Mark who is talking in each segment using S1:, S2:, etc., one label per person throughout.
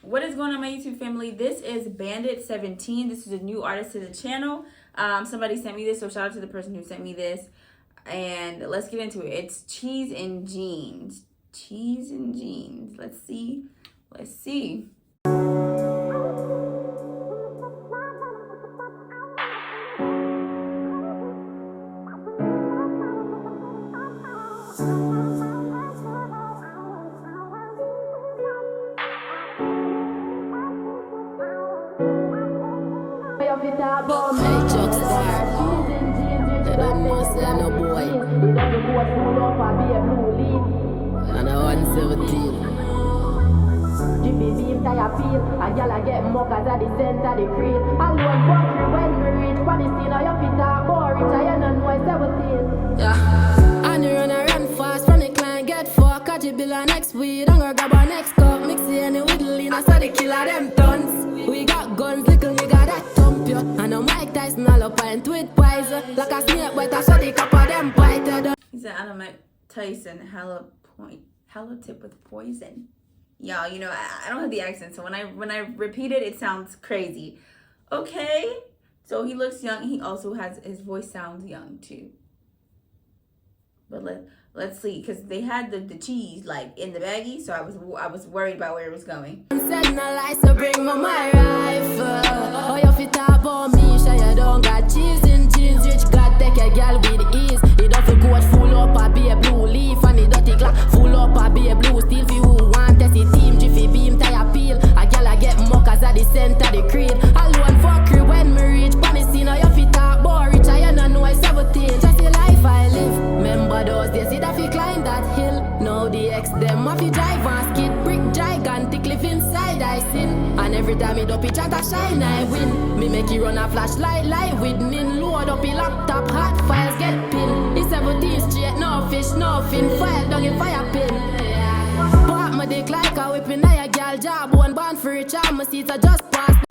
S1: What is going on, my YouTube family? This is Bandit 17. This is a new artist to the channel. Somebody sent me this, so shout out to the person who sent me this. And let's get into it. It's Cheese and Jeans. Cheese and Jeans. Let's see. Let's see.
S2: No boy. And I 117. Jiffy beam tire peel. A gal I get muckers at the center the creed. Alone country when we reach Palestine. Your feet are more rich. I don't know 17. Yeah. And you run fast from the client get fucked. Catch a bill next weed. I'm gonna grab our next cup. Mix it and whittle in. I saw the killer them tons. We got guns, little nigga that thump you. And I'm Mike Tyson all up and tweet pies. Like a snake, but I saw the cup of them bite.
S1: He said, I'm Mike Tyson, hella tip with poison. Y'all, you know, I don't have the accent, so when I repeat it, it sounds crazy. Okay, so he looks young. He also has, his voice sounds young too. But let's see, because they had the cheese like in the baggie, so I was worried about where it was going.
S2: Said no lies, so bring my rifle. Oh, you fit up on me, sure you don't got cheese and jeans. Rich God take a girl with ease. It don't feel good, full up a be a blue leaf, and it don't take like full up a be a blue steel. For who want to see team, Jiffy beam tire peel. A girl I get muckers at the center the creed. Alone fuck you when me reach Palestine. Oh, you fit up boy, rich I don't know 17. Just the life I live. Remember those days, it have you climb that hill. Now the ex them have you drive and skid brick gigantic live inside I sin. And every time it up it chat a shine I win. Me make you run a flashlight light with nin. Load up your laptop hot files get pin. It's 17 straight no fish no fin. File down in fire pin. Pop my dick like a whipping I a gal job. One band for rich and my seats are just past.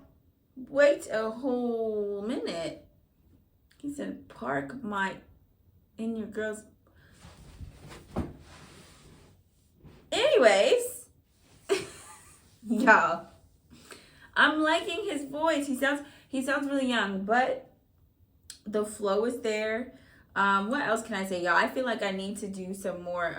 S1: Wait a whole minute. He said park my in your girl's. Anyways, y'all, I'm liking his voice. He sounds really young, but the flow is there. What else can I say, y'all? I feel like I need to do some more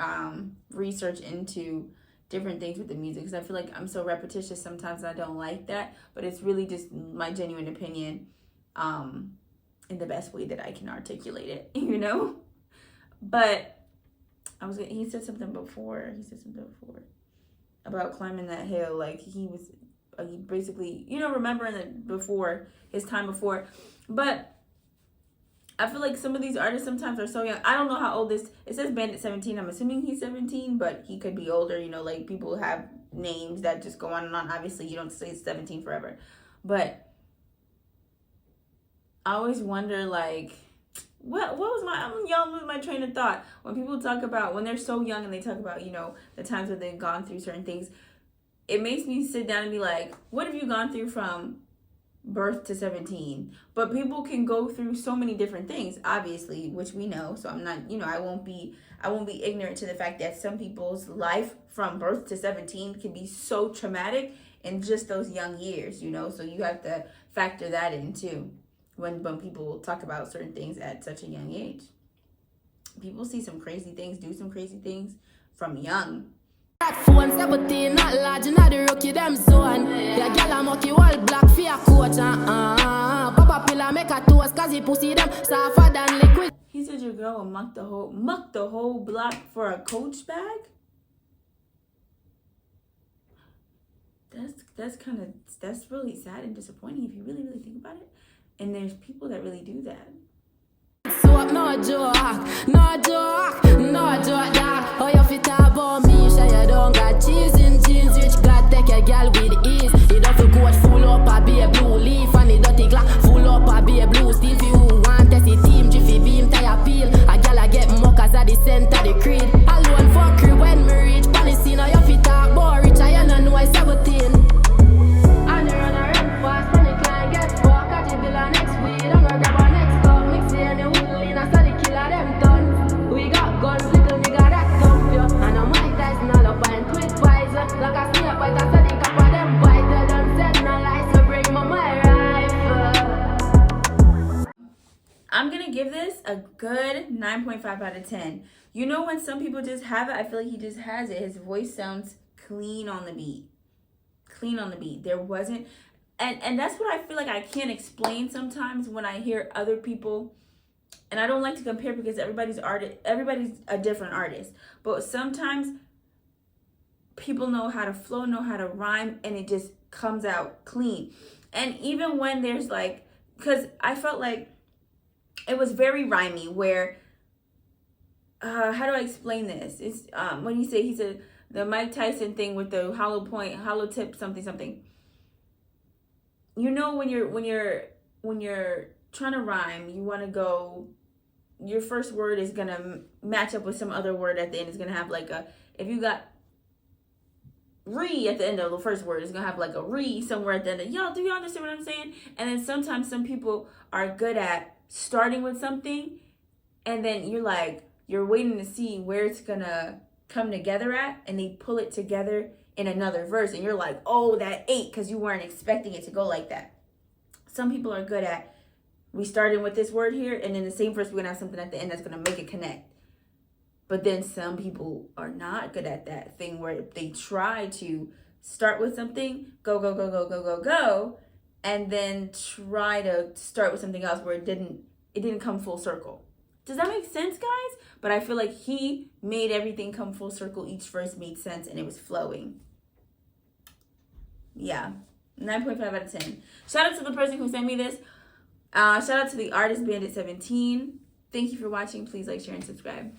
S1: research into different things with the music, because I feel like I'm so repetitious sometimes. I don't like that, but it's really just my genuine opinion in the best way that I can articulate it, you know? But he said something before about climbing that hill. Like he basically, you know, remembering that before his time before. But I feel like some of these artists sometimes are so young. I don't know how old this, it says Bandit 17. I'm assuming he's 17, but he could be older. You know, like people have names that just go on and on. Obviously, you don't say 17 forever. But I always wonder, like, what was y'all lose my train of thought. When people talk about, when they're so young and they talk about, you know, the times when they've gone through certain things, it makes me sit down and be like, what have you gone through from birth to 17? But people can go through so many different things, obviously, which we know. So I'm not, you know, I won't be ignorant to the fact that some people's life from birth to 17 can be so traumatic in just those young years, you know. So you have to factor that in too. When people talk about certain things at such a young age. People see some crazy things, do some crazy things from young.
S2: That phone 17, not large, not the rookie them zone. The girl a monkey all black for a coach. Papa pillar make a toast, cause he pussy them softer than liquid.
S1: He said your girl will muck the whole block for a Coach bag? That's really sad and disappointing if you really, really think about it. And there's people that really do that.
S2: So no joke, that. Oh, you fit about me, sure you don't got cheese in jeans. Rich God take a girl with ease. It don't feel good, full up a be a blue leaf. And it don't take like full up a be a blue steel. For who want to see team, Jiffy beam tire peel. A girl I get muckers at the center the creed. Alone fuck you when me reach Palestine. Oh, you fit about rich, I don't know 17. Like I see it, but I said it,
S1: a good 9.5 out of 10. You know when some people just have it, I feel like he just has it. His voice sounds clean on the beat. Clean on the beat. There wasn't, and that's what I feel like I can't explain sometimes when I hear other people, and I don't like to compare because everybody's a different artist. But sometimes people know how to flow, know how to rhyme, and it just comes out clean. And even when there's like, because I felt like it was very rhymey where, how do I explain this? It's when he said the Mike Tyson thing with the hollow point, hollow tip, something. You know, when you're trying to rhyme, you want to go, your first word is gonna match up with some other word at the end. It's gonna have like if you got re at the end of the first word, it's gonna have like a re somewhere at the end. Y'all, do you understand what I'm saying? And then sometimes some people are good at starting with something, and then you're waiting to see where it's gonna come together at, and they pull it together in another verse, and you're like, oh, that ate, because you weren't expecting it to go like that. Some people are good at, we started with this word here, and in the same verse we're gonna have something at the end that's gonna make it connect. But then some people are not good at that thing where they try to start with something, go, and then try to start with something else where it didn't come full circle. Does that make sense, guys? But I feel like he made everything come full circle. Each verse made sense and it was flowing. Yeah, 9.5 out of 10. Shout out to the person who sent me this. Shout out to the artist Bandit 17. Thank you for watching. Please like, share, and subscribe.